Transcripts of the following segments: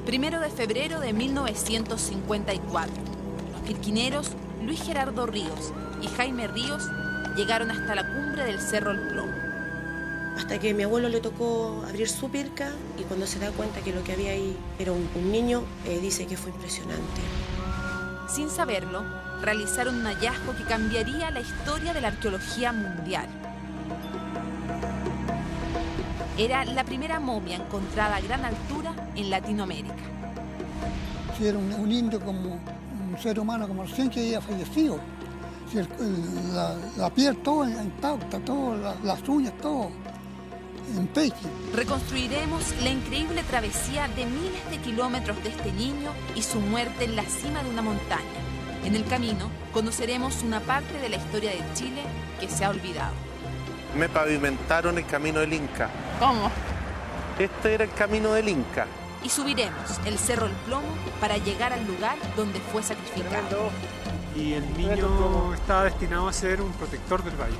1 de febrero de 1954. Los pirquineros Luis Gerardo Ríos y Jaime Ríos llegaron hasta la cumbre del Cerro El Plomo. Hasta que a mi abuelo le tocó abrir su pirca y cuando se da cuenta que lo que había ahí era un niño, dice que fue impresionante. Sin saberlo, realizaron un hallazgo que cambiaría la historia de la arqueología mundial. Era la primera momia encontrada a gran altura en Latinoamérica. Sí, era un indio como un ser humano como recién que había fallecido. Sí, la piel toda intacta, las uñas, todo en pecho. Reconstruiremos la increíble travesía de miles de kilómetros de este niño y su muerte en la cima de una montaña. En el camino conoceremos una parte de la historia de Chile que se ha olvidado. Me pavimentaron el camino del Inca. ¿Cómo? Este era el camino del Inca. Y subiremos el Cerro El Plomo para llegar al lugar donde fue sacrificado. Y el niño estaba destinado a ser un protector del valle.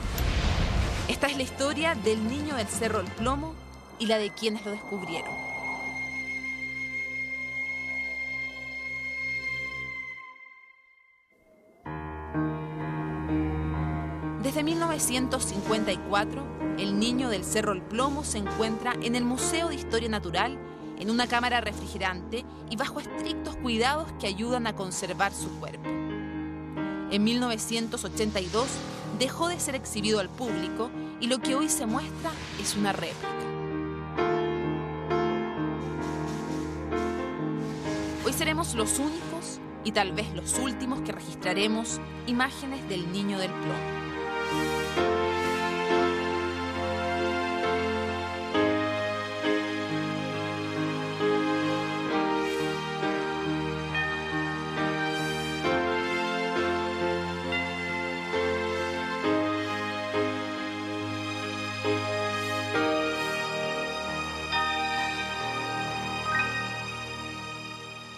Esta es la historia del niño del Cerro El Plomo y la de quienes lo descubrieron. Desde 1954, el niño del Cerro El Plomo se encuentra en el Museo de Historia Natural, en una cámara refrigerante y bajo estrictos cuidados que ayudan a conservar su cuerpo. En 1982 dejó de ser exhibido al público y lo que hoy se muestra es una réplica. Hoy seremos los únicos y tal vez los últimos que registraremos imágenes del niño del Plomo.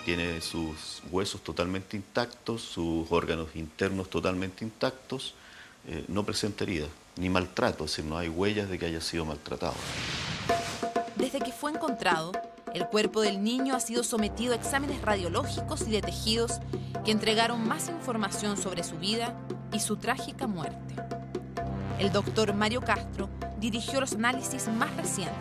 Tiene sus huesos totalmente intactos, sus órganos internos totalmente intactos, no presenta heridas, ni maltrato, es decir, no hay huellas de que haya sido maltratado. Desde que fue encontrado, el cuerpo del niño ha sido sometido a exámenes radiológicos y de tejidos que entregaron más información sobre su vida y su trágica muerte. El doctor Mario Castro dirigió los análisis más recientes.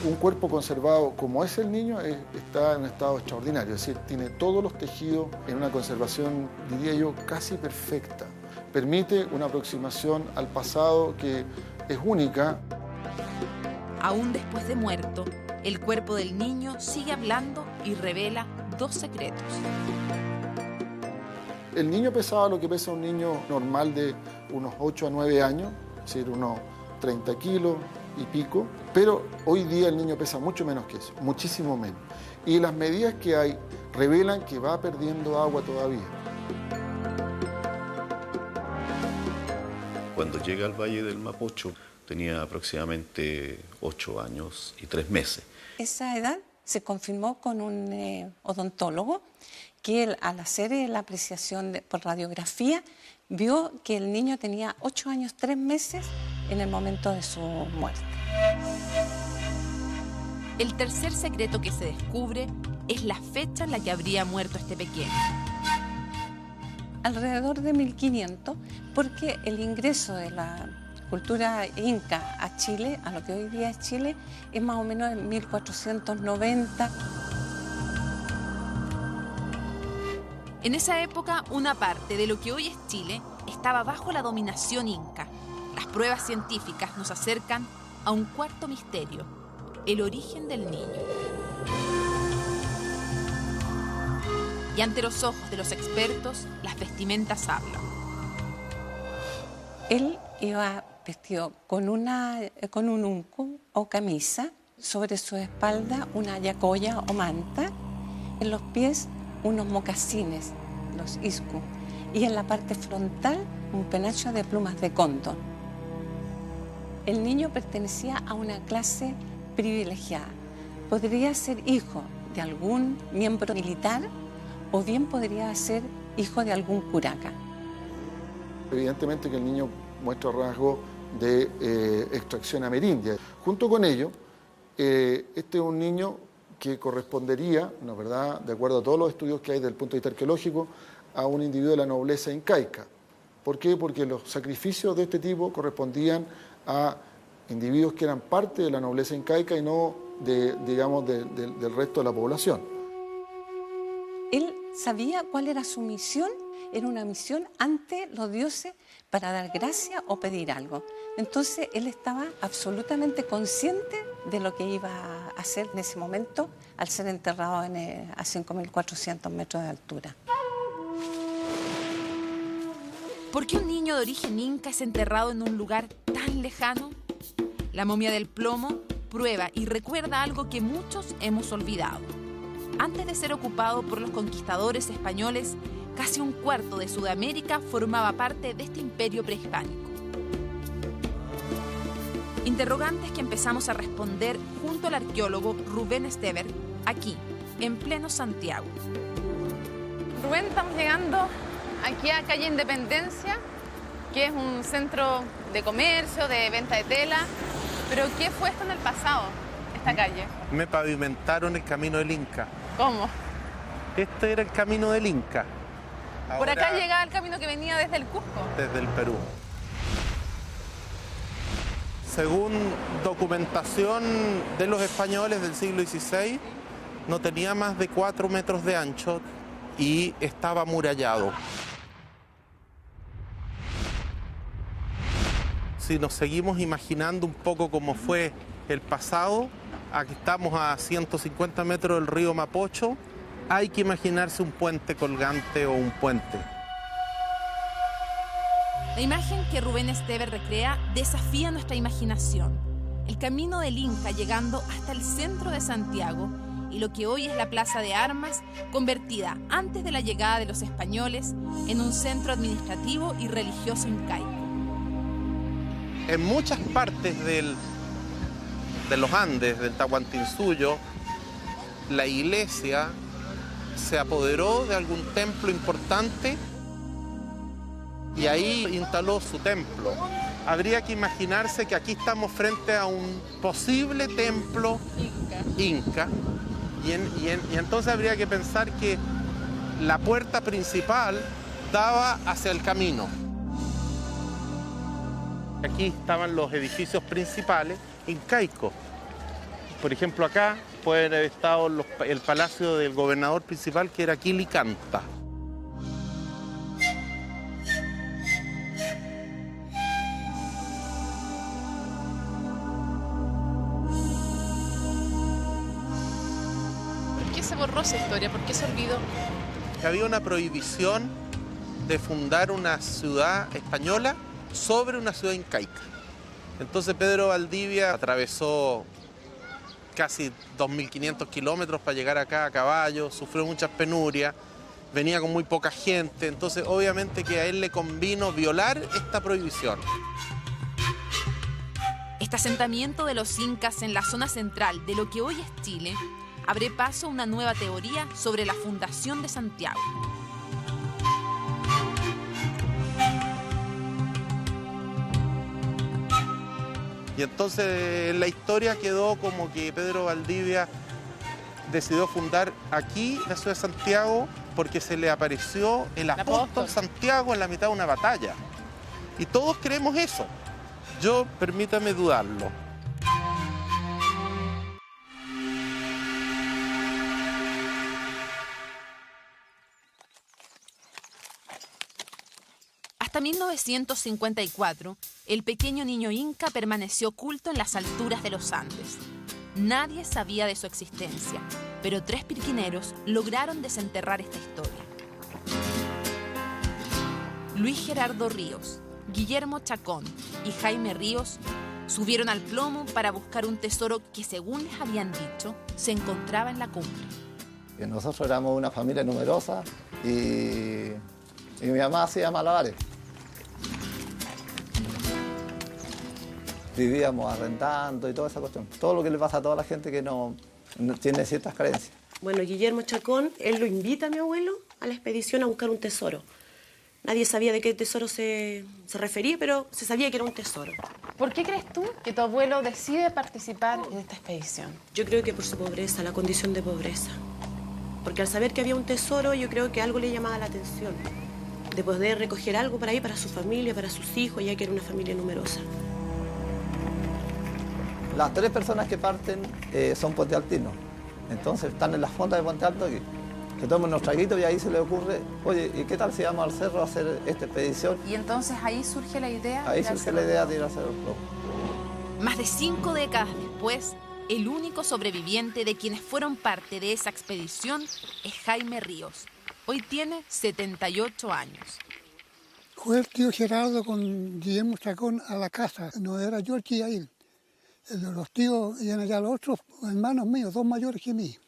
Un cuerpo conservado como es el niño está en un estado extraordinario, es decir, tiene todos los tejidos en una conservación, diría yo, casi perfecta. Permite una aproximación al pasado que es única. Aún después de muerto, el cuerpo del niño sigue hablando y revela dos secretos. El niño pesaba lo que pesa un niño normal de unos 8 a 9 años, es decir, unos 30 kilos y pico, pero hoy día el niño pesa mucho menos que eso, muchísimo menos. Y las medidas que hay revelan que va perdiendo agua todavía. Cuando llega al Valle del Mapocho tenía aproximadamente 8 años y 3 meses. Esa edad se confirmó con un odontólogo que él, al hacer la apreciación por radiografía, vio que el niño tenía 8 años, 3 meses en el momento de su muerte. El tercer secreto que se descubre es la fecha en la que habría muerto este pequeño. Alrededor de 1500, porque el ingreso de la cultura inca a Chile, a lo que hoy día es Chile, es más o menos en 1490. En esa época, una parte de lo que hoy es Chile estaba bajo la dominación inca. Las pruebas científicas nos acercan a un cuarto misterio, el origen del niño. Y ante los ojos de los expertos, las vestimentas hablan. Él iba vestido con un unco o camisa, sobre su espalda una yacoya o manta, en los pies unos mocasines, los iscu, y en la parte frontal un penacho de plumas de cóndor. El niño pertenecía a una clase privilegiada. Podría ser hijo de algún miembro militar o bien podría ser hijo de algún curaca. Evidentemente que el niño muestra rasgos de extracción amerindia. Junto con ello, este es un niño que correspondería, ¿no es verdad?, de acuerdo a todos los estudios que hay desde el punto de vista arqueológico, a un individuo de la nobleza incaica. ¿Por qué? Porque los sacrificios de este tipo correspondían a individuos que eran parte de la nobleza incaica y no, digamos, del resto de la población. Él sabía cuál era su misión, era una misión ante los dioses para dar gracia o pedir algo. Entonces él estaba absolutamente consciente de lo que iba a hacer en ese momento al ser enterrado a 5.400 metros de altura. ¿Por qué un niño de origen inca es enterrado en un lugar tan lejano? La momia del plomo prueba y recuerda algo que muchos hemos olvidado. Antes de ser ocupado por los conquistadores españoles, casi un cuarto de Sudamérica formaba parte de este imperio prehispánico. Interrogantes que empezamos a responder junto al arqueólogo Rubén Estever, aquí, en pleno Santiago. Rubén, estamos llegando aquí a calle Independencia, que es un centro de comercio, de venta de tela. ¿Pero qué fue esto en el pasado, esta calle? Me pavimentaron el camino del Inca. ¿Cómo? Este era el camino del Inca. Por acá Ahora, llegaba el camino que venía desde el Cusco. desde el Perú. Según documentación de los españoles del siglo XVI, no tenía más de 4 metros de ancho y estaba amurallado. Si nos seguimos imaginando un poco cómo fue el pasado, aquí estamos a 150 metros del río Mapocho, hay que imaginarse un puente colgante o un puente. La imagen que Rubén Estever recrea desafía nuestra imaginación. El camino del Inca llegando hasta el centro de Santiago y lo que hoy es la Plaza de Armas, convertida antes de la llegada de los españoles en un centro administrativo y religioso incaico. En muchas partes de los Andes, del Tahuantinsuyo, la iglesia se apoderó de algún templo importante y ahí instaló su templo. Habría que imaginarse que aquí estamos frente a un posible templo inca y entonces habría que pensar que la puerta principal daba hacia el camino. Aquí estaban los edificios principales incaicos. Por ejemplo, acá pueden haber estado el palacio del gobernador principal, que era Quilicanta. ¿Por qué se borró esa historia? ¿Por qué se olvidó? Había una prohibición de fundar una ciudad española sobre una ciudad incaica. Entonces Pedro Valdivia atravesó casi 2.500 kilómetros para llegar acá a caballo, sufrió muchas penurias, venía con muy poca gente, entonces obviamente que a él le convino violar esta prohibición. Este asentamiento de los incas en la zona central de lo que hoy es Chile abre paso a una nueva teoría sobre la fundación de Santiago. Y entonces en la historia quedó como que Pedro Valdivia decidió fundar aquí la ciudad de Santiago porque se le apareció el apóstol Santiago en la mitad de una batalla. Y todos creemos eso. Yo, permítame dudarlo. Hasta 1954, el pequeño niño inca permaneció oculto en las alturas de los Andes. Nadie sabía de su existencia, pero 3 pirquineros lograron desenterrar esta historia. Luis Gerardo Ríos, Guillermo Chacón y Jaime Ríos subieron al plomo para buscar un tesoro que, según les habían dicho, se encontraba en la cumbre. Nosotros éramos una familia numerosa y mi mamá hacía malabares. Vivíamos arrendando y toda esa cuestión. Todo lo que le pasa a toda la gente que no tiene ciertas carencias. Bueno, Guillermo Chacón, él lo invita a mi abuelo a la expedición a buscar un tesoro. Nadie sabía de qué tesoro se refería, pero se sabía que era un tesoro. ¿Por qué crees tú que tu abuelo decide participar en esta expedición? Yo creo que por su pobreza, la condición de pobreza. Porque al saber que había un tesoro, yo creo que algo le llamaba la atención. De poder recoger algo para ahí, para su familia, para sus hijos, ya que era una familia numerosa. Las 3 personas que parten son puentealtinos. Entonces están en las fondas de Puente Alto y se toman unos traguitos y ahí se les ocurre, oye, ¿y qué tal si vamos al cerro a hacer esta expedición? Y entonces ahí surge la idea. Ahí surge la idea de ir a Cerro del Plomo. Más de 5 décadas después, el único sobreviviente de quienes fueron parte de esa expedición es Jaime Ríos. Hoy tiene 78 años. Fue el tío Gerardo con Guillermo Chacón a la casa. No era George y ahí. Los tíos eran ya los otros hermanos míos, 2 mayores que mí.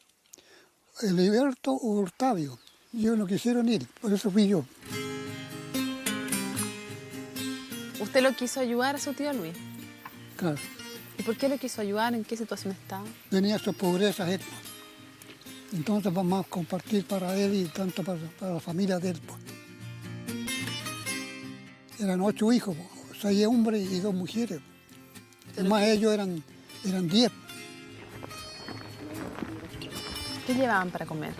Heriberto o Octavio. Ellos no quisieron ir, por eso fui yo. ¿Usted lo quiso ayudar a su tío Luis? Claro. ¿Y por qué lo quiso ayudar? ¿En qué situación estaba? Tenía su pobreza él. Entonces vamos a compartir para él y tanto para la familia de él. Eran 8 hijos, 6 hombres y 2 mujeres. Además ellos eran 10. ¿Qué llevaban para comer?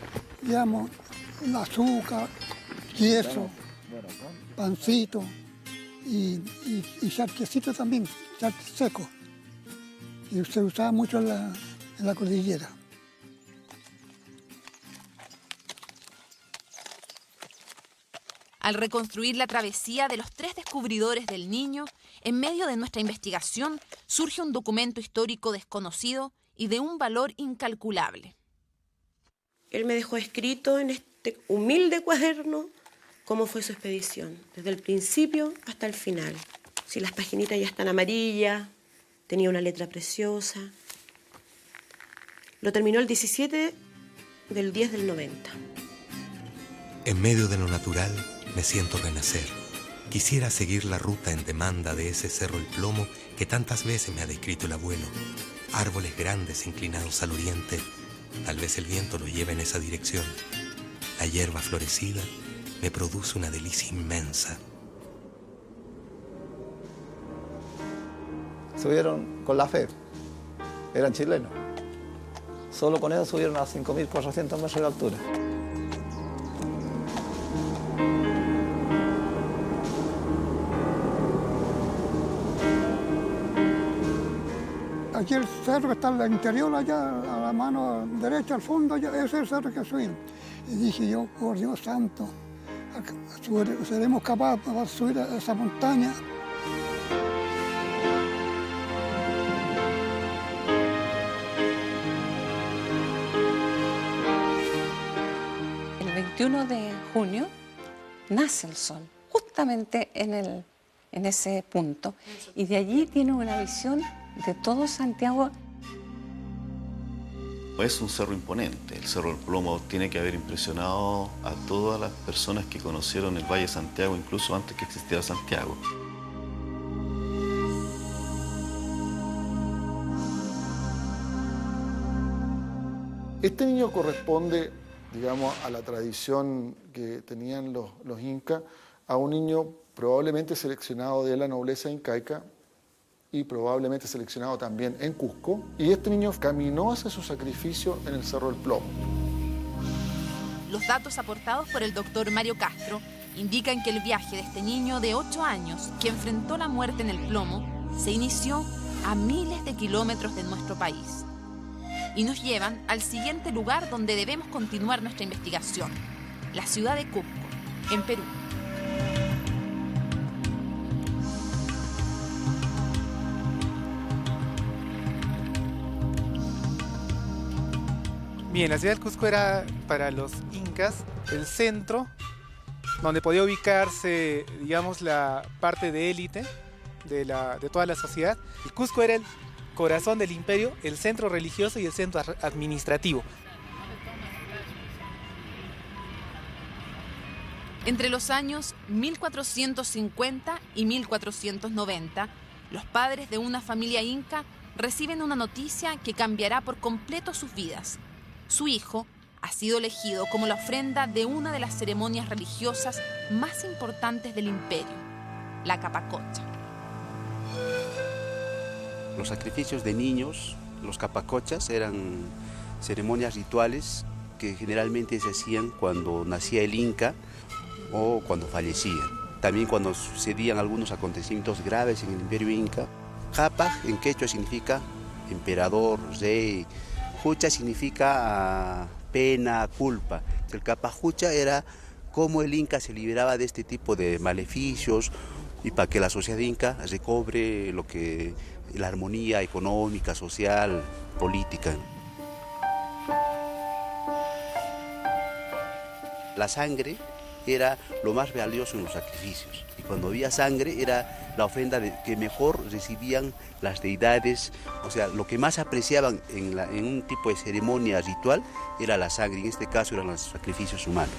Llevamos azúcar, queso, pancito y charquecito también, charque seco. Y se usaba mucho en la cordillera. Al reconstruir la travesía de los 3 descubridores del Niño, en medio de nuestra investigación surge un documento histórico desconocido y de un valor incalculable. Él me dejó escrito en este humilde cuaderno cómo fue su expedición, desde el principio hasta el final. Si las paginitas ya están amarillas, tenía una letra preciosa. Lo terminó el 17 del 10 del 90. En medio de lo natural me siento renacer. Quisiera seguir la ruta en demanda de ese Cerro El Plomo que tantas veces me ha descrito el abuelo. Árboles grandes inclinados al oriente. Tal vez el viento los lleve en esa dirección. La hierba florecida me produce una delicia inmensa. Subieron con la fe. Eran chilenos. Solo con eso subieron a 5.400 metros de altura. Aquí el cerro que está en el interior, allá a la mano derecha, al fondo, ese es el cerro que subimos. Y dije yo, por Dios santo, ¿seremos capaces de subir a esa montaña? El 21 de junio nace el sol, justamente en ese punto. Y de allí tiene una visión de todo Santiago. Es un cerro imponente. El Cerro del Plomo tiene que haber impresionado a todas las personas que conocieron el Valle de Santiago, incluso antes que existiera Santiago. Este niño corresponde, digamos, a la tradición que tenían los incas, a un niño probablemente seleccionado de la nobleza incaica y probablemente seleccionado también en Cusco. Y este niño caminó hacia su sacrificio en el Cerro del Plomo. Los datos aportados por el doctor Mario Castro indican que el viaje de este niño de 8 años que enfrentó la muerte en el Plomo se inició a miles de kilómetros de nuestro país. Y nos llevan al siguiente lugar donde debemos continuar nuestra investigación, la ciudad de Cusco, en Perú. Bien, la ciudad del Cusco era para los incas el centro donde podía ubicarse, digamos, la parte de élite de toda la sociedad. El Cusco era el corazón del imperio, el centro religioso y el centro administrativo. Entre los años 1450 y 1490, los padres de una familia inca reciben una noticia que cambiará por completo sus vidas. Su hijo ha sido elegido como la ofrenda de una de las ceremonias religiosas más importantes del imperio, la capacocha. Los sacrificios de niños, los capacochas, eran ceremonias rituales que generalmente se hacían cuando nacía el Inca o cuando fallecía. También cuando sucedían algunos acontecimientos graves en el imperio Inca. Capac en quechua significa emperador, rey. Jucha significa pena, culpa. El capajucha era cómo el Inca se liberaba de este tipo de maleficios y para que la sociedad inca recobre la armonía económica, social, política. La sangre era lo más valioso en los sacrificios. Y cuando había sangre era la ofrenda que mejor recibían las deidades. O sea, lo que más apreciaban en un tipo de ceremonia ritual era la sangre. En este caso eran los sacrificios humanos.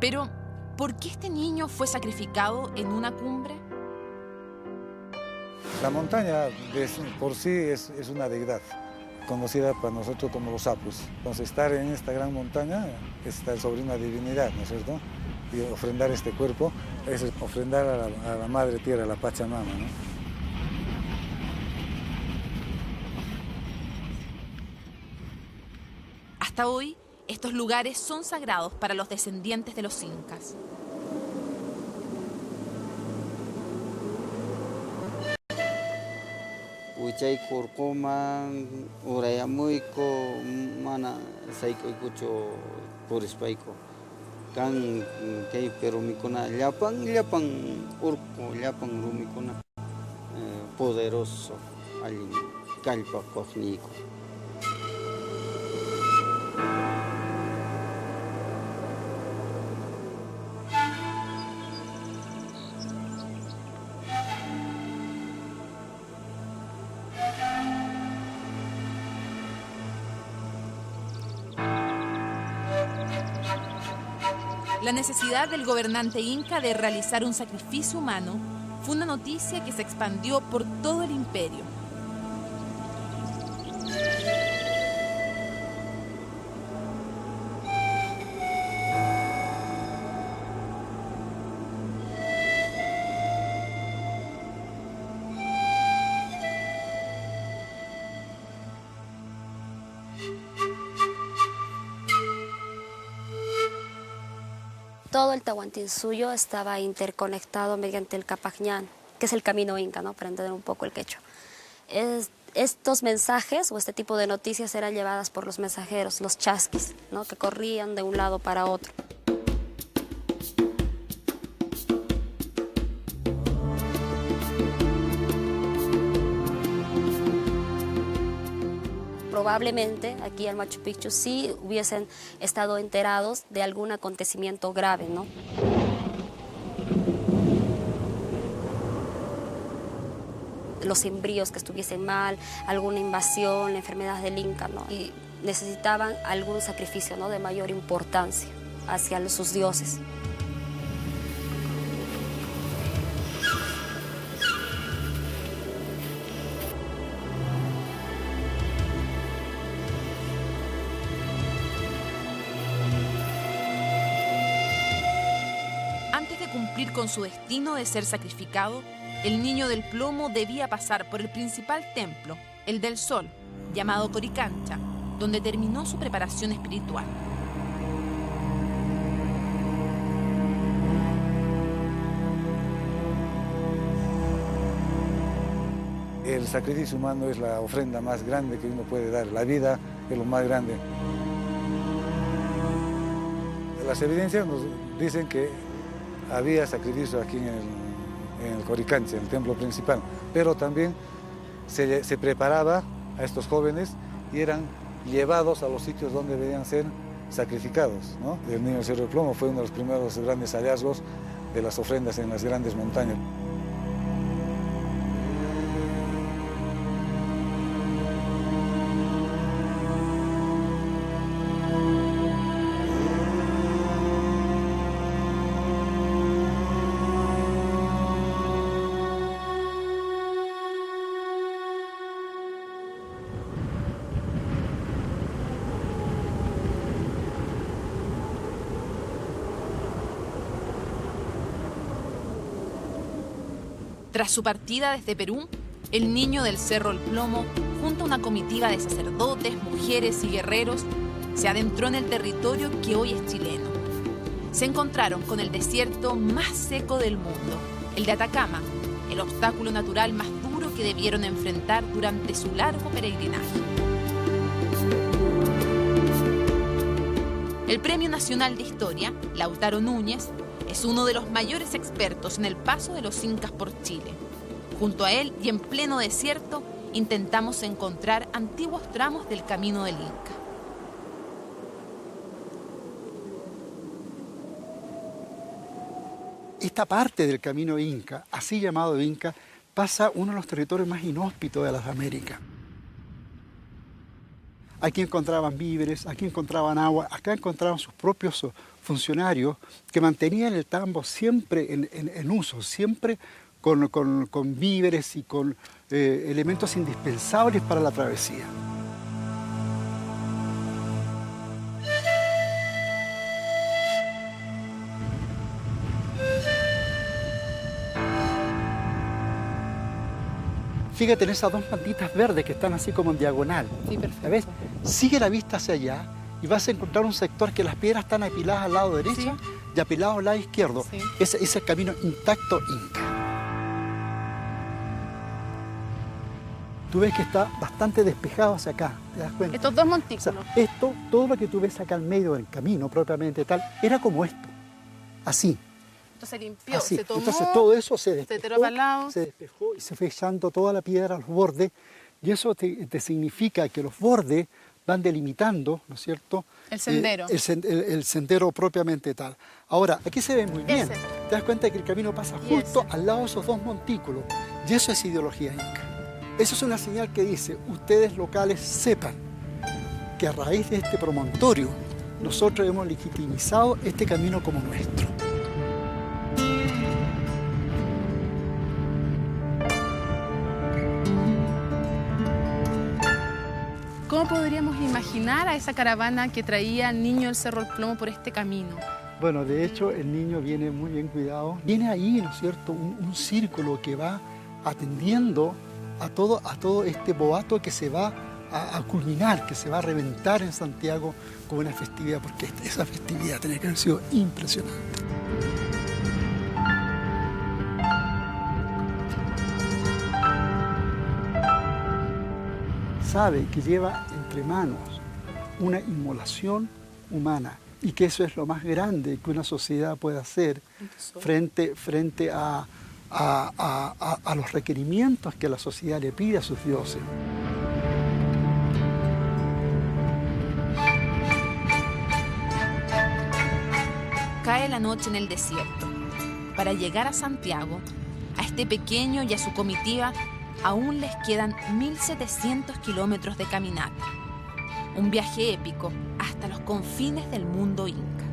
Pero, ¿por qué este niño fue sacrificado en una cumbre? La montaña por sí es una deidad, conocida para nosotros como los apus. Entonces, estar en esta gran montaña es estar sobre una divinidad, ¿no es cierto? Y ofrendar este cuerpo es ofrendar a la madre tierra, a la Pachamama, ¿no? Hasta hoy, estos lugares son sagrados para los descendientes de los incas. Uchay kurkuman urayamuiko mana saiko ikucho purispaiko kan kay pero mikuna llapan urko llapan rumikuna poderoso allin kallpa koqniko. La necesidad del gobernante inca de realizar un sacrificio humano fue una noticia que se expandió por todo el imperio. Todo el Tahuantinsuyo estaba interconectado mediante el Capajñán, que es el camino inca, ¿no? Para entender un poco el quechua. Estos mensajes o este tipo de noticias eran llevadas por los mensajeros, los chasquis, ¿no? Que corrían de un lado para otro. Probablemente aquí en Machu Picchu sí hubiesen estado enterados de algún acontecimiento grave, ¿no? Los embrios que estuviesen mal, alguna invasión, la enfermedad del Inca, ¿no? Y necesitaban algún sacrificio, ¿no? De mayor importancia hacia sus dioses. Con su destino de ser sacrificado, el niño del plomo debía pasar por el principal templo, el del Sol, llamado Coricancha, donde terminó su preparación espiritual. El sacrificio humano es la ofrenda más grande que uno puede dar. La vida es lo más grande. Las evidencias nos dicen que había sacrificio aquí en el Coricancha, en el templo principal, pero también se preparaba a estos jóvenes y eran llevados a los sitios donde debían ser sacrificados, ¿no? El niño del Cerro del Plomo fue uno de los primeros grandes hallazgos de las ofrendas en las grandes montañas. Tras su partida desde Perú, el niño del Cerro El Plomo, junto a una comitiva de sacerdotes, mujeres y guerreros, se adentró en el territorio que hoy es chileno. Se encontraron con el desierto más seco del mundo, el de Atacama, el obstáculo natural más duro que debieron enfrentar durante su largo peregrinaje. El Premio Nacional de Historia, Lautaro Núñez, es uno de los mayores expertos en el paso de los incas por Chile. Junto a él y en pleno desierto, intentamos encontrar antiguos tramos del camino del Inca. Esta parte del camino Inca, así llamado Inca, pasa uno de los territorios más inhóspitos de las Américas. Aquí encontraban víveres, aquí encontraban agua, acá encontraban sus propios funcionarios que mantenían el tambo siempre en uso, siempre con víveres y con elementos indispensables para la travesía. Fíjate en esas dos mantitas verdes que están así como en diagonal. Sí, perfecto. ¿La ves? Sigue la vista hacia allá y vas a encontrar un sector que las piedras están apiladas al lado derecho y apiladas al lado izquierdo. Sí. Ese es el camino intacto Inca. Tú ves que está bastante despejado hacia acá, ¿te das cuenta? Estos dos montículos. O sea, esto, todo lo que tú ves acá al medio del camino propiamente tal, era como esto, así. Esto se limpió, Así. se tomó, Entonces todo eso se tiró para el lado. se despejó y se fue echando toda la piedra a los bordes y eso te significa que los bordes van delimitando, ¿no es cierto? El sendero. El sendero propiamente tal. Ahora, aquí se ve muy bien. Te das cuenta que el camino pasa justo al lado de esos dos montículos y eso es ideología inca. Eso es una señal que dice, ustedes locales sepan que a raíz de este promontorio nosotros hemos legitimizado este camino como nuestro. ¿Cómo podríamos imaginar a esa caravana que traía al niño del Cerro El Plomo por este camino? Bueno, de hecho, el niño viene muy bien cuidado. Viene ahí, ¿no es cierto?, un círculo que va atendiendo a todo este boato que se va a culminar, que se va a reventar en Santiago con una festividad, porque esa festividad tiene que haber sido impresionante. Sabe que lleva entre manos una inmolación humana y que eso es lo más grande que una sociedad puede hacer frente a los requerimientos que la sociedad le pide a sus dioses. Cae la noche en el desierto. Para llegar a Santiago, a este pequeño y a su comitiva, aún les quedan 1.700 kilómetros de caminata. Un viaje épico hasta los confines del mundo inca.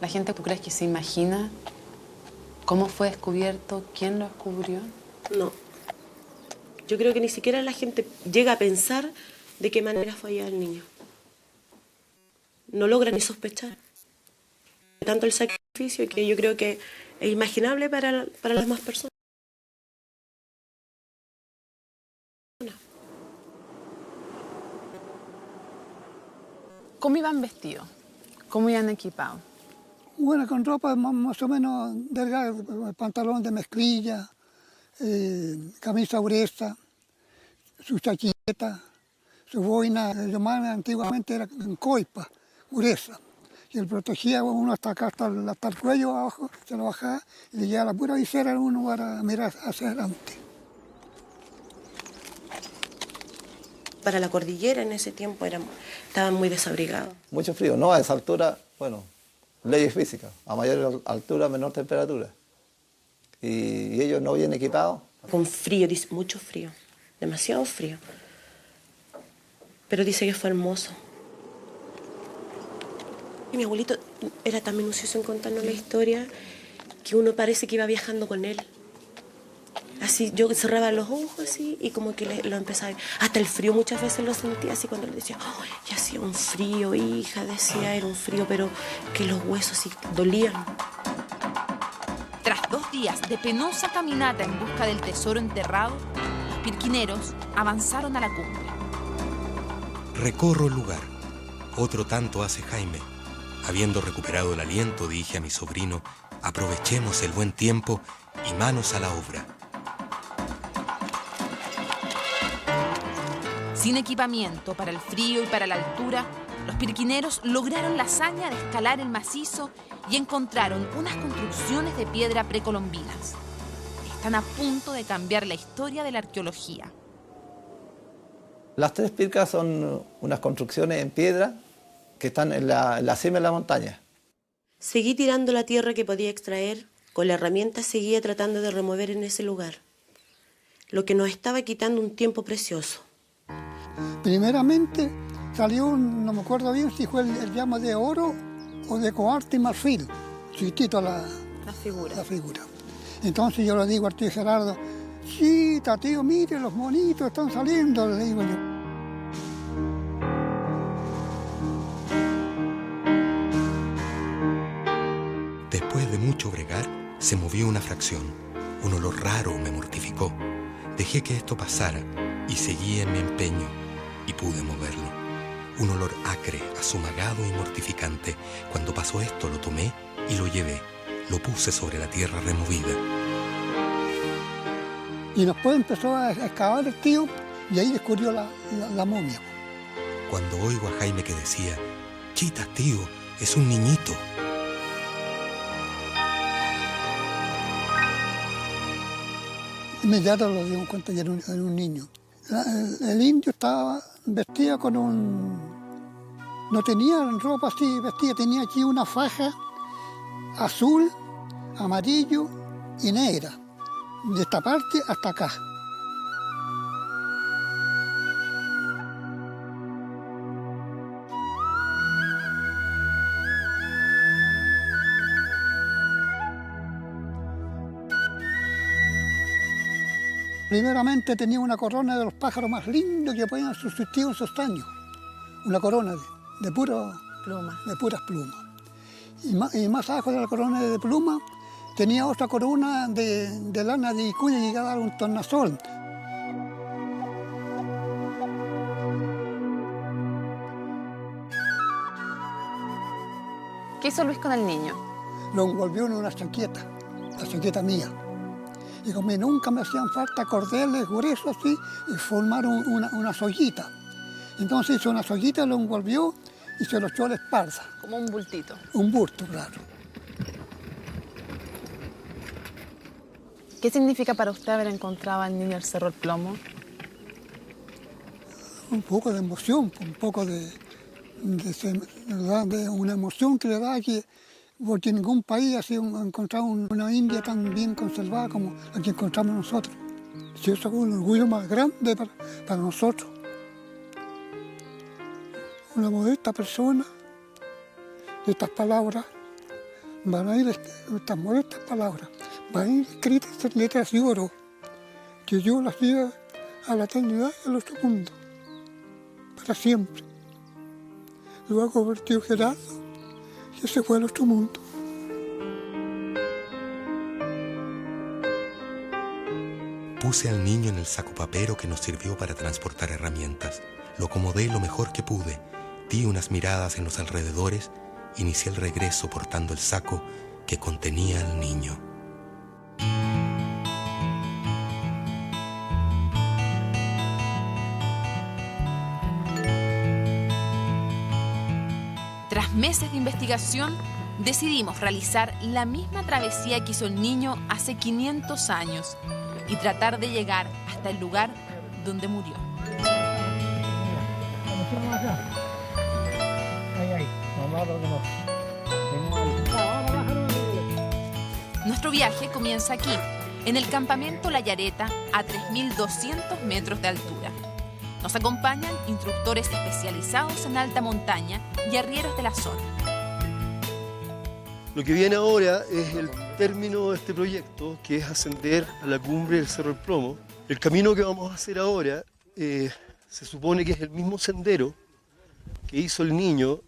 ¿La gente, tú crees que se imagina cómo fue descubierto, quién lo descubrió? No. Yo creo que ni siquiera la gente llega a pensar de qué manera fue allá el niño. No logra ni sospechar. Tanto el sacrificio que yo creo que es imaginable para las demás personas. ¿Cómo iban vestidos? ¿Cómo iban equipados? Bueno, con ropa más o menos delgada, pantalón de mezclilla, camisa gruesa, su chaqueta, su boina, lo más antiguamente era en coipa, gruesa. Y él protegía uno hasta acá, hasta el cuello abajo, se lo bajaba y le llevaba la pura visera uno para mirar hacia adelante. Para la cordillera en ese tiempo estaban muy desabrigados. Mucho frío, no a esa altura, bueno, leyes físicas, a mayor altura, menor temperatura. Y ellos no bien equipados. Con frío, dice, mucho frío, demasiado frío. Pero dice que fue hermoso. Y mi abuelito era tan minucioso en contarnos la historia que uno parece que iba viajando con él. Así, yo cerraba los ojos así y como que lo empezaba a ver. Hasta el frío muchas veces lo sentía así cuando le decía, oh, ya hacía un frío, hija, decía, era un frío, pero que los huesos sí dolían. Tras 2 días de penosa caminata en busca del tesoro enterrado, los pirquineros avanzaron a la cumbre. Recorro el lugar. Otro tanto hace Jaime. Habiendo recuperado el aliento, dije a mi sobrino, aprovechemos el buen tiempo y manos a la obra. Sin equipamiento para el frío y para la altura, los pirquineros lograron la hazaña de escalar el macizo y encontraron unas construcciones de piedra precolombinas. Están a punto de cambiar la historia de la arqueología. Las 3 pircas son unas construcciones en piedra que están en la cima de la montaña. Seguí tirando la tierra que podía extraer, con la herramienta seguía tratando de remover en ese lugar, lo que nos estaba quitando un tiempo precioso. Primeramente salió, no me acuerdo bien si fue el llama de oro o de coarte y marfil, chiquitito la figura. Entonces yo le digo al tío Gerardo, sí, tío, mire, los monitos están saliendo, le digo yo. Después de mucho bregar, se movió una fracción. Un olor raro me mortificó. Dejé que esto pasara y seguí en mi empeño y pude moverlo. Un olor acre, azumagado y mortificante. Cuando pasó esto lo tomé y lo llevé. Lo puse sobre la tierra removida. Y después empezó a excavar el tío y ahí descubrió la momia. Cuando oigo a Jaime que decía, chita, tío, es un niñito. Inmediato lo dimos cuenta que era un niño. El indio estaba vestido con no tenía ropa así vestida, tenía aquí una faja azul, amarillo y negra, de esta parte hasta acá. Primeramente tenía una corona de los pájaros más lindos que podían subsistir en esos años. Una corona de puras plumas. Y más abajo de la corona de pluma tenía otra corona de lana de vicuña que llegaba a un tornasol. ¿Qué hizo Luis con el niño? Lo envolvió en una chanqueta, la chanqueta mía. Y como nunca me hacían falta cordeles gruesos así, y formaron una soguita. Entonces hizo una soguita, lo envolvió y se lo echó a la espalda. Como un bultito. Un bulto, claro. ¿Qué significa para usted haber encontrado al niño del Cerro El Plomo? Un poco de emoción, un poco de una emoción que le da que porque en ningún país ha sido encontrado una India tan bien conservada como la que encontramos nosotros. Sí, eso es un orgullo más grande para nosotros. Una modesta persona, estas palabras, van a ir, estas modestas palabras, van a ir escritas en letras de oro, que yo las lleve a la eternidad y al otro mundo, para siempre. Luego el tío Gerardo, y se fue al otro mundo. Puse al niño en el saco papero que nos sirvió para transportar herramientas. Lo acomodé lo mejor que pude. Di unas miradas en los alrededores. Inicié el regreso portando el saco que contenía al niño. Tras meses de investigación, decidimos realizar la misma travesía que hizo el niño hace 500 años y tratar de llegar hasta el lugar donde murió. Nuestro viaje comienza aquí, en el campamento La Yareta, a 3.200 metros de altura. Nos acompañan instructores especializados en alta montaña y arrieros de la zona. Lo que viene ahora es el término de este proyecto, que es ascender a la cumbre del Cerro del Plomo. El camino que vamos a hacer ahora se supone que es el mismo sendero que hizo el niño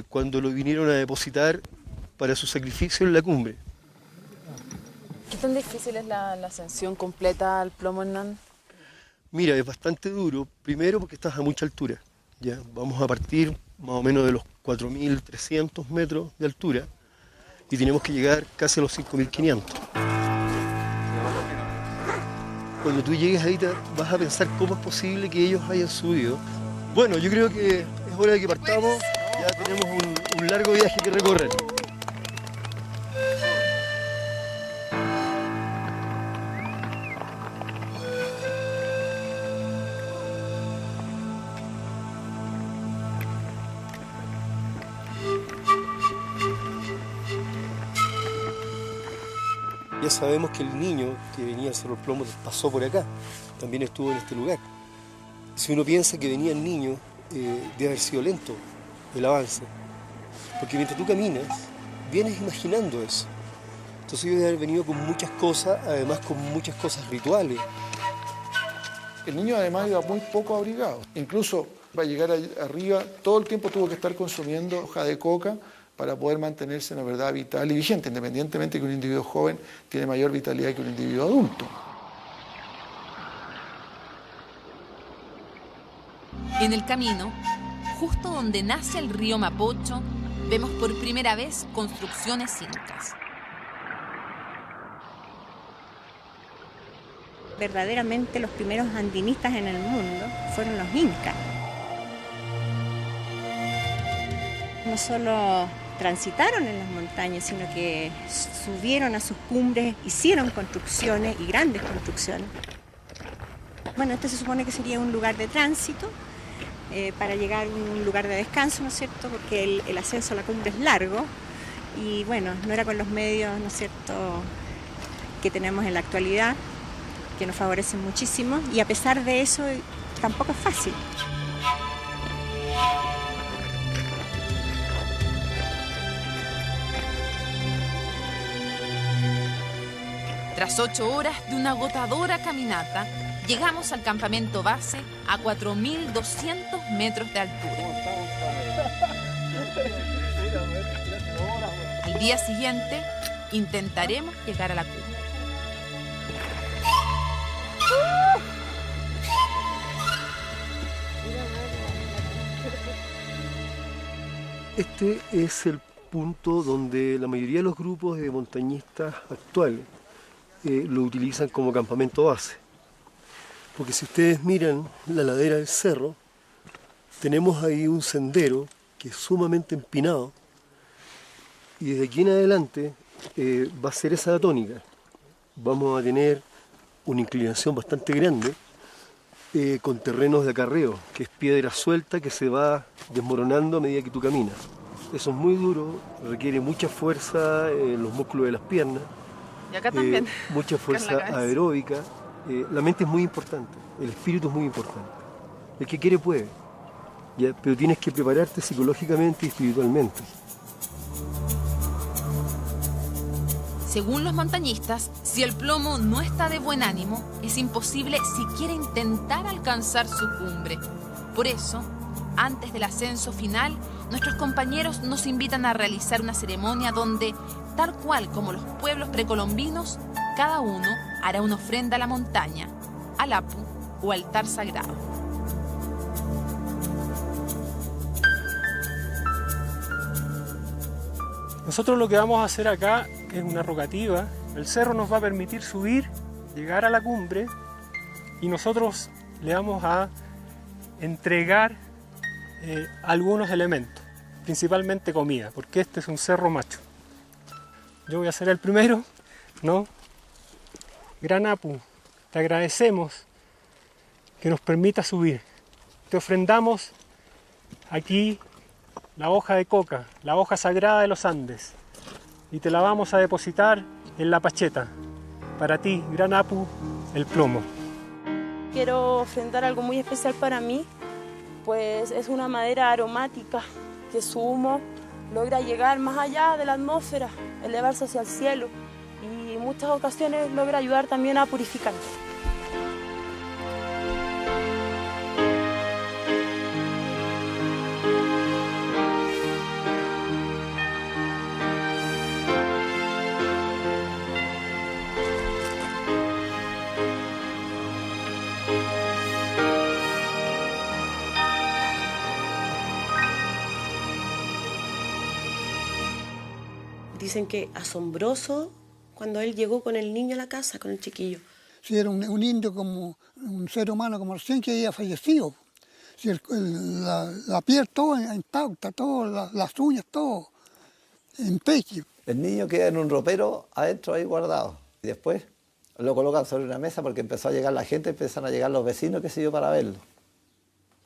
cuando lo vinieron a depositar para su sacrificio en la cumbre. ¿Qué tan difícil es la ascensión completa al Plomo, Hernán? Mira, es bastante duro, primero porque estás a mucha altura. Ya vamos a partir más o menos de los 4.300 metros de altura y tenemos que llegar casi a los 5.500. Cuando tú llegues ahí vas a pensar cómo es posible que ellos hayan subido. Bueno, yo creo que es hora de que partamos, ya tenemos un largo viaje que recorrer. Ya sabemos que el niño que venía a Cerro del Plomo pasó por acá, también estuvo en este lugar. Si uno piensa que venía el niño, debe haber sido lento el avance, porque mientras tú caminas, vienes imaginando eso. Entonces yo debe haber venido con muchas cosas, además con muchas cosas rituales. El niño además iba muy poco abrigado, incluso para llegar arriba todo el tiempo tuvo que estar consumiendo hoja de coca para poder mantenerse en la verdad vital y vigente, independientemente que un individuo joven tiene mayor vitalidad que un individuo adulto. En el camino, justo donde nace el río Mapocho, vemos por primera vez construcciones incas. Verdaderamente los primeros andinistas en el mundo fueron los incas. No solo transitaron en las montañas, sino que subieron a sus cumbres, hicieron construcciones y grandes construcciones. Bueno, este se supone que sería un lugar de tránsito para llegar a un lugar de descanso, ¿no es cierto? Porque el ascenso a la cumbre es largo y bueno, no era con los medios, ¿no es cierto?, que tenemos en la actualidad, que nos favorecen muchísimo y a pesar de eso tampoco es fácil. Tras 8 horas de una agotadora caminata, llegamos al campamento base a 4.200 metros de altura. Al día siguiente, intentaremos llegar a la cumbre. Este es el punto donde la mayoría de los grupos de montañistas actuales lo utilizan como campamento base. Porque si ustedes miran la ladera del cerro, tenemos ahí un sendero que es sumamente empinado y desde aquí en adelante va a ser esa la tónica. Vamos a tener una inclinación bastante grande con terrenos de acarreo, que es piedra suelta que se va desmoronando a medida que tú caminas. Eso es muy duro, requiere mucha fuerza en los músculos de las piernas. Y acá también. Mucha fuerza aeróbica. La mente es muy importante, el espíritu es muy importante. El que quiere puede, ¿ya? Pero tienes que prepararte psicológicamente y espiritualmente. Según los montañistas, si el plomo no está de buen ánimo, es imposible siquiera intentar alcanzar su cumbre. Por eso, antes del ascenso final, nuestros compañeros nos invitan a realizar una ceremonia donde, tal cual como los pueblos precolombinos, cada uno hará una ofrenda a la montaña, al apu o altar sagrado. Nosotros lo que vamos a hacer acá es una rogativa. El cerro nos va a permitir subir, llegar a la cumbre y nosotros le vamos a entregar algunos elementos, principalmente comida, porque este es un cerro macho. Yo voy a ser el primero, ¿no? Gran Apu, te agradecemos que nos permita subir. Te ofrendamos aquí la hoja de coca, la hoja sagrada de los Andes, y te la vamos a depositar en la pacheta. Para ti, Gran Apu, el plomo. Quiero ofrendar algo muy especial para mí, pues es una madera aromática que su humo logra llegar más allá de la atmósfera, elevarse hacia el cielo. muchas ocasiones logra ayudar también a purificar. Dicen que asombroso cuando él llegó con el niño a la casa, con el chiquillo. Si era un indio como un ser humano como recién que había fallecido. Si la piel toda intacta, las uñas, todo en pecho. El niño queda en un ropero adentro ahí guardado. Y después lo colocan sobre una mesa porque empezó a llegar la gente, empezaron a llegar los vecinos, qué sé yo, para verlo.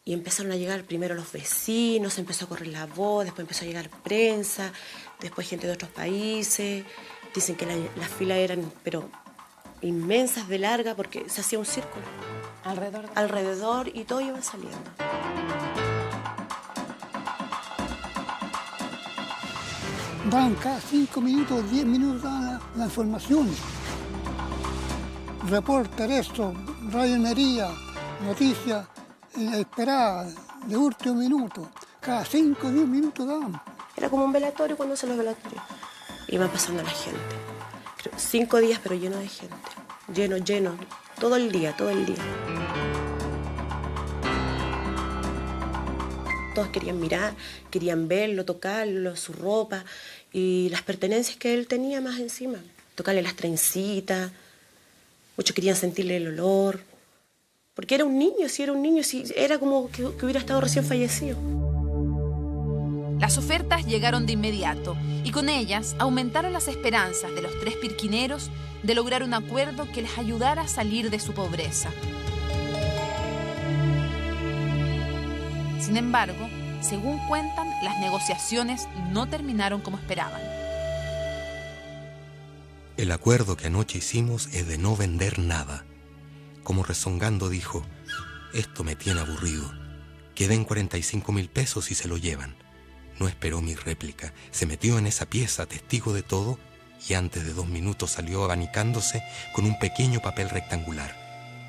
Y empezaron a llegar primero los vecinos, empezó a correr la voz, después empezó a llegar prensa, después gente de otros países. Dicen que las filas eran pero inmensas de larga porque se hacía un círculo alrededor y todo iba saliendo. Daban cada 5 minutos, 10 minutos daban la información. Reporter, esto, rayonería, noticias esperada de último minuto. Cada 5 o 10 minutos daban. Era como un velatorio cuando hacen los velatorios. Iba pasando la gente. 5 días, pero lleno de gente. Lleno. Todo el día. Todos querían mirar, querían verlo, tocarlo, su ropa y las pertenencias que él tenía más encima. Tocarle las trencitas. Muchos querían sentirle el olor. Porque era un niño, era como que hubiera estado recién fallecido. Las ofertas llegaron de inmediato y con ellas aumentaron las esperanzas de los 3 pirquineros de lograr un acuerdo que les ayudara a salir de su pobreza. Sin embargo, según cuentan, las negociaciones no terminaron como esperaban. El acuerdo que anoche hicimos es de no vender nada. Como rezongando dijo, esto me tiene aburrido. Que den 45.000 pesos y se lo llevan. No esperó mi réplica. Se metió en esa pieza, testigo de todo, y antes de 2 minutos salió abanicándose con un pequeño papel rectangular.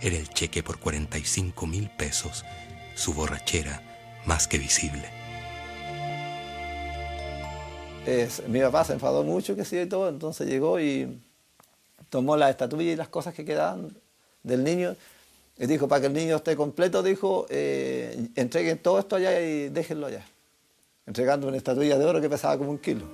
Era el cheque por 45.000 pesos. Su borrachera más que visible. Mi papá se enfadó mucho, que sí y todo, entonces llegó y tomó la estatuilla y las cosas que quedaban del niño y dijo, para que el niño esté completo, dijo, entreguen todo esto allá y déjenlo allá. Entregando una estatuilla de oro que pesaba como 1 kilo.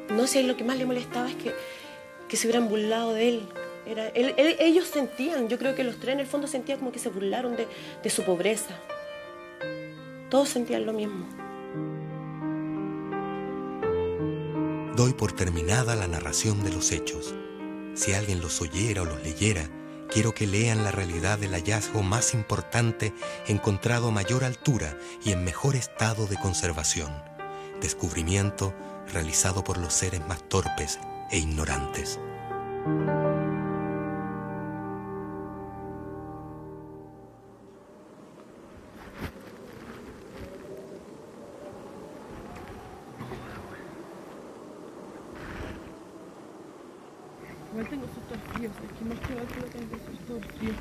No sé, lo que más le molestaba es que se hubieran burlado de él. Ellos sentían, yo creo que los 3 en el fondo sentían como que se burlaron de su pobreza. Todos sentían lo mismo. Doy por terminada la narración de los hechos. Si alguien los oyera o los leyera, quiero que lean la realidad del hallazgo más importante encontrado a mayor altura y en mejor estado de conservación. Descubrimiento realizado por los seres más torpes e ignorantes. Igual tengo sustos fríos, es que más que altura tengo sustos fríos.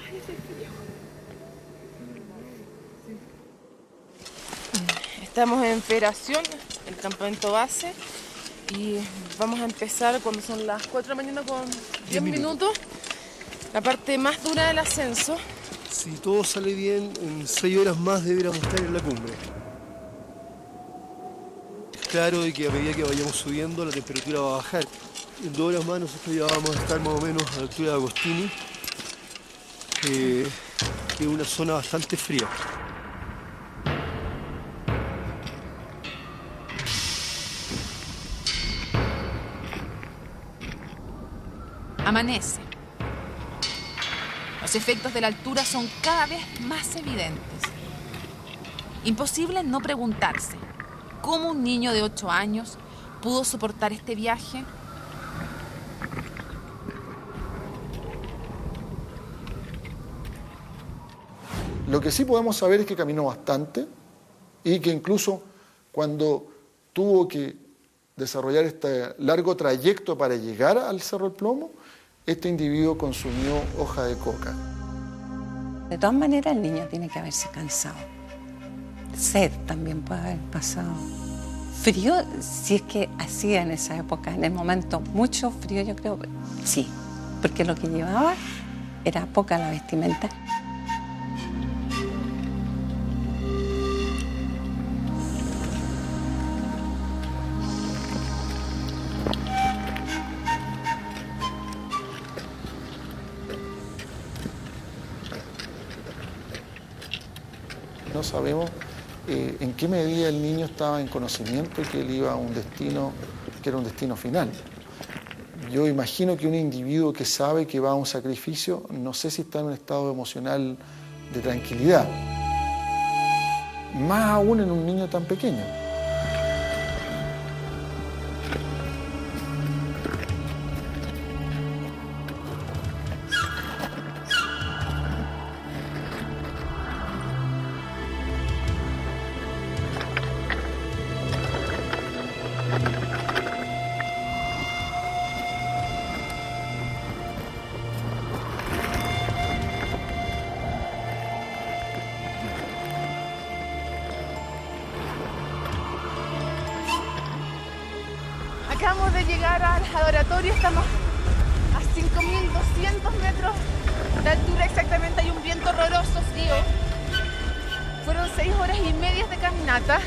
Ay, ese frío. Estamos en Federación, el campamento base, y vamos a empezar cuando son las 4 de la mañana con 10 minutos. La parte más dura del ascenso. Si todo sale bien, en 6 horas más deberíamos estar en la cumbre. Claro de que a medida que vayamos subiendo la temperatura va a bajar. En 2 horas más nosotros ya vamos a estar más o menos a la altura de Agostini, que es una zona bastante fría. Amanece. Los efectos de la altura son cada vez más evidentes. Imposible no preguntarse cómo un niño de 8 años pudo soportar este viaje. Lo que sí podemos saber es que caminó bastante y que incluso cuando tuvo que desarrollar este largo trayecto para llegar al Cerro del Plomo, este individuo consumió hoja de coca. De todas maneras, el niño tiene que haberse cansado. Sed también puede haber pasado. Frío, si es que hacía en esa época, en el momento, mucho frío, yo creo, sí, porque lo que llevaba era poca la vestimenta. No sabemos en qué medida el niño estaba en conocimiento de que él iba a un destino que era un destino final. Yo imagino que un individuo que sabe que va a un sacrificio, no sé si está en un estado emocional de tranquilidad. Más aún en un niño tan pequeño. Acabamos de llegar al adoratorio, estamos a 5.200 metros de altura exactamente, hay un viento horroroso, frío. Fueron 6 horas y media de caminata.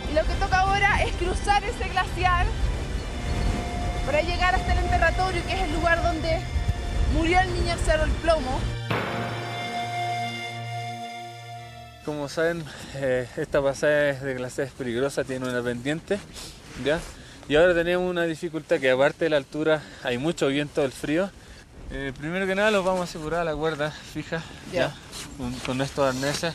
Y lo que toca ahora es cruzar ese glaciar para llegar hasta el enterratorio, que es el lugar donde murió el niño del Cerro del Plomo. Como saben, esta pasada de glaciar es peligrosa, tiene una pendiente, ¿ya? Y ahora tenemos una dificultad que aparte de la altura hay mucho viento del frío. Primero que nada los vamos a asegurar a la cuerda fija, ¿ya? Con estos arneses,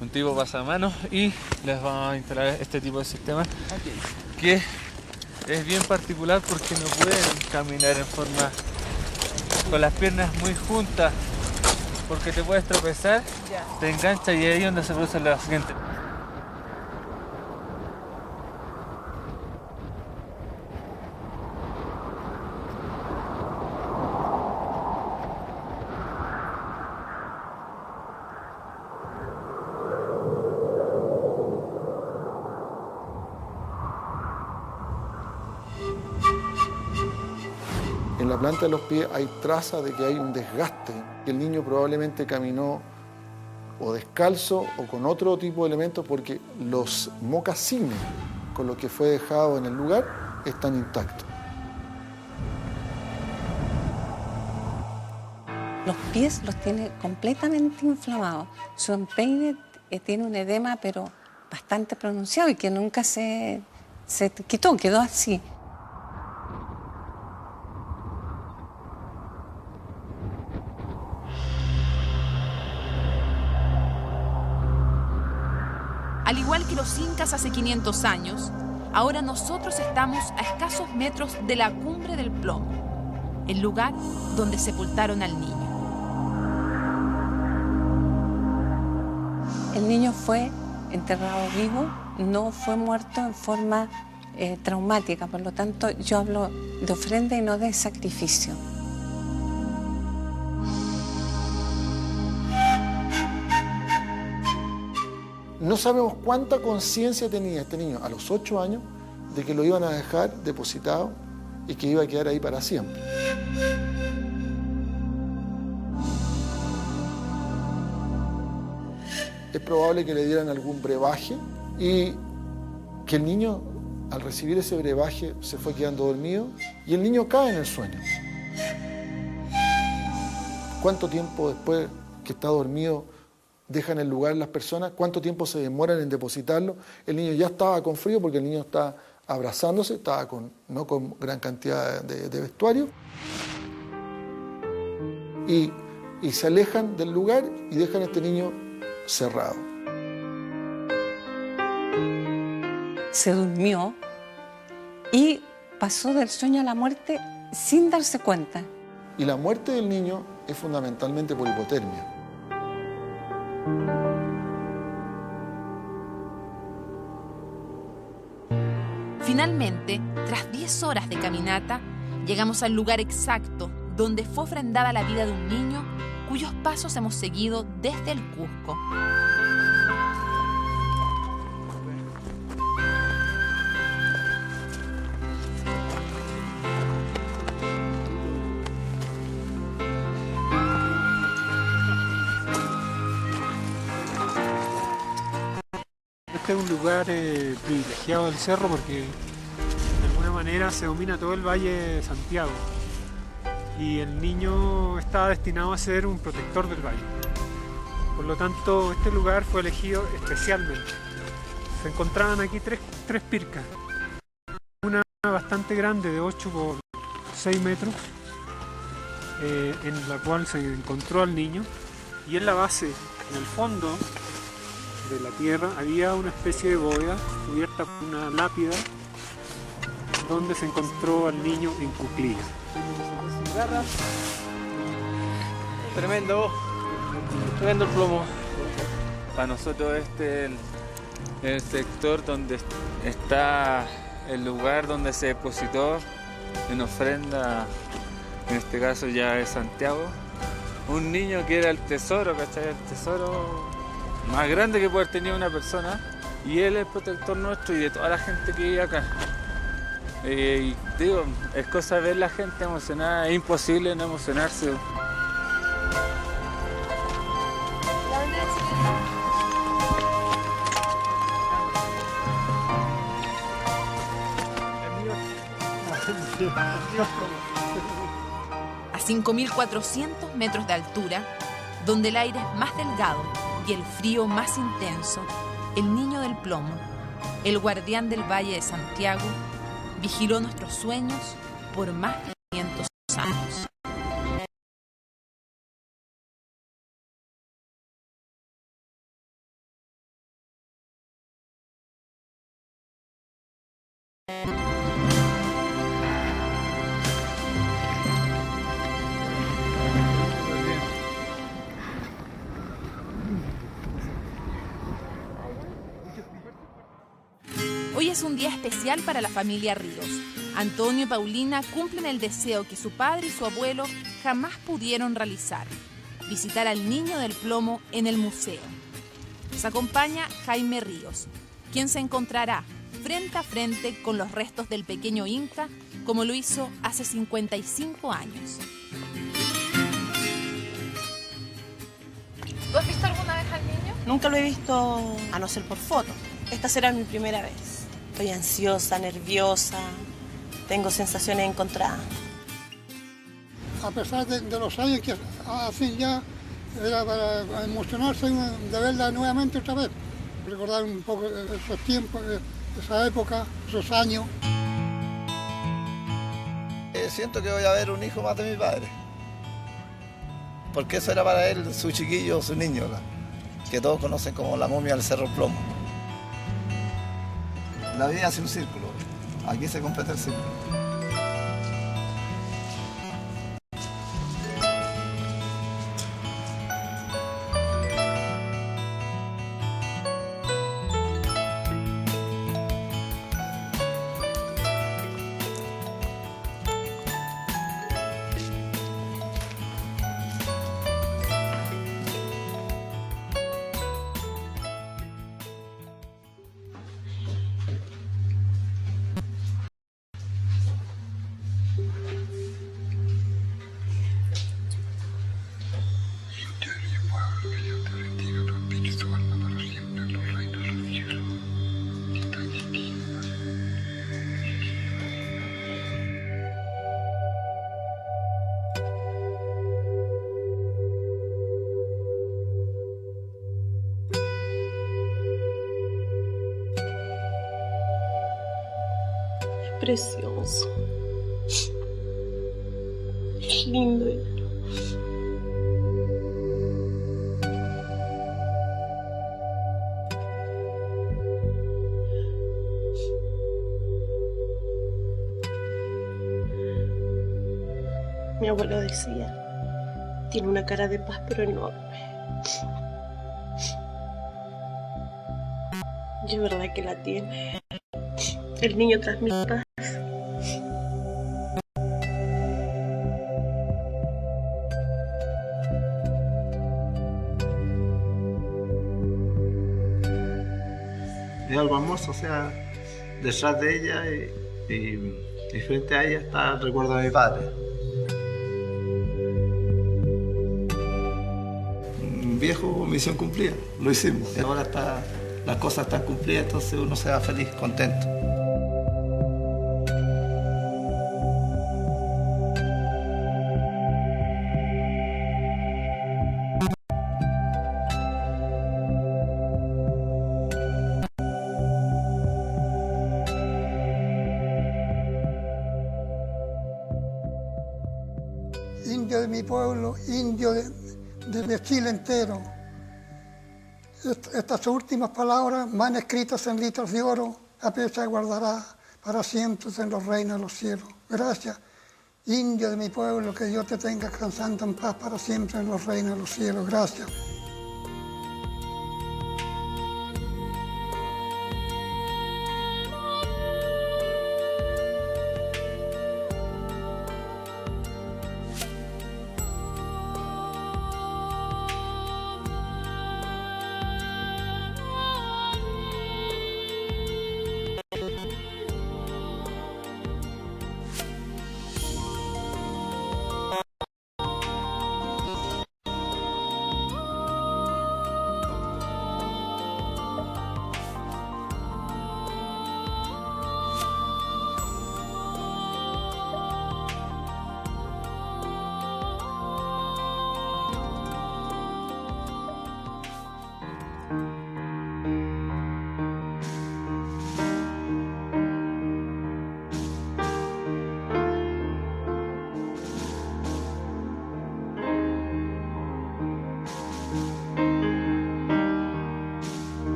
un tipo pasamanos, y les vamos a instalar este tipo de sistema que es bien particular porque no pueden caminar en forma con las piernas muy juntas, porque te puedes tropezar, te engancha y ahí es donde se produce el accidente. En la planta de los pies hay trazas de que hay un desgaste, que el niño probablemente caminó o descalzo o con otro tipo de elementos porque los mocasines con los que fue dejado en el lugar están intactos. Los pies los tiene completamente inflamados. Su empeine tiene un edema, pero bastante pronunciado y que nunca se quitó, quedó así. Al igual que los incas hace 500 años, ahora nosotros estamos a escasos metros de la cumbre del Plomo, el lugar donde sepultaron al niño. El niño fue enterrado vivo, no fue muerto en forma traumática, por lo tanto yo hablo de ofrenda y no de sacrificio. No sabemos cuánta conciencia tenía este niño a los 8 años de que lo iban a dejar depositado y que iba a quedar ahí para siempre. Es probable que le dieran algún brebaje y que el niño, al recibir ese brebaje, se fue quedando dormido y el niño cae en el sueño. ¿Cuánto tiempo después que está dormido dejan el lugar las personas? ¿Cuánto tiempo se demoran en depositarlo? El niño ya estaba con frío porque el niño está abrazándose, estaba no con gran cantidad de vestuario. Y se alejan del lugar y dejan a este niño cerrado. se durmió y pasó del sueño a la muerte sin darse cuenta. Y la muerte del niño es fundamentalmente por hipotermia. Finalmente, tras 10 horas de caminata, llegamos al lugar exacto donde fue ofrendada la vida de un niño cuyos pasos hemos seguido desde el Cusco. Este es un lugar privilegiado del cerro porque de alguna manera se domina todo el Valle de Santiago y el niño está destinado a ser un protector del valle. Por lo tanto, este lugar fue elegido especialmente. Se encontraban aquí tres pircas, una bastante grande de 8 por 6 metros, en la cual se encontró al niño, y en la base, en el fondo de la tierra, había una especie de bóveda cubierta por una lápida donde se encontró al niño en cuclillas. Tremendo el plomo. Para nosotros este es el sector donde está el lugar donde se depositó en ofrenda, en este caso ya de Santiago, un niño que era el tesoro, ¿cachai? El tesoro más grande que puede haber tenido una persona, y él es el protector nuestro y de toda la gente que vive acá. Y digo, es cosa de ver la gente emocionada, es imposible no emocionarse. A 5.400 metros de altura, donde el aire es más delgado y el frío más intenso, el niño del plomo, el guardián del Valle de Santiago, vigiló nuestros sueños por más de 500 años. Hoy es un día especial para la familia Ríos. Antonio y Paulina cumplen el deseo que su padre y su abuelo jamás pudieron realizar: visitar al niño del plomo en el museo. Nos acompaña Jaime Ríos, quien se encontrará frente a frente con los restos del pequeño Inca, como lo hizo hace 55 años. ¿Tú has visto alguna vez al niño? Nunca lo he visto, a no ser por foto. Esta será mi primera vez. Estoy ansiosa, nerviosa, tengo sensaciones encontradas. A pesar de los años que hacen ya, era para emocionarse de verla nuevamente otra vez. Recordar un poco esos tiempos, esa época, esos años. Siento que voy a ver un hijo más de mi padre. Porque eso era para él, su chiquillo, su niño, que todos conocen como la momia del Cerro Plomo. La vida hace un círculo, aquí se completa el círculo. Precioso. Lindo. Mi abuelo decía, tiene una cara de paz pero enorme. Y es verdad que la tiene. El niño transmite paz. Es algo hermoso, o sea, detrás de ella y frente a ella está el recuerdo de mi padre. Viejo, misión cumplida, lo hicimos. Ahora las cosas están cumplidas, entonces uno se va feliz, contento. Indio de mi pueblo, indio de Chile entero. Estas últimas palabras van escritas en letras de oro, a pecha guardará para siempre en los reinos de los cielos. Gracias, indio de mi pueblo, que Dios te tenga descansando en paz para siempre en los reinos de los cielos. Gracias.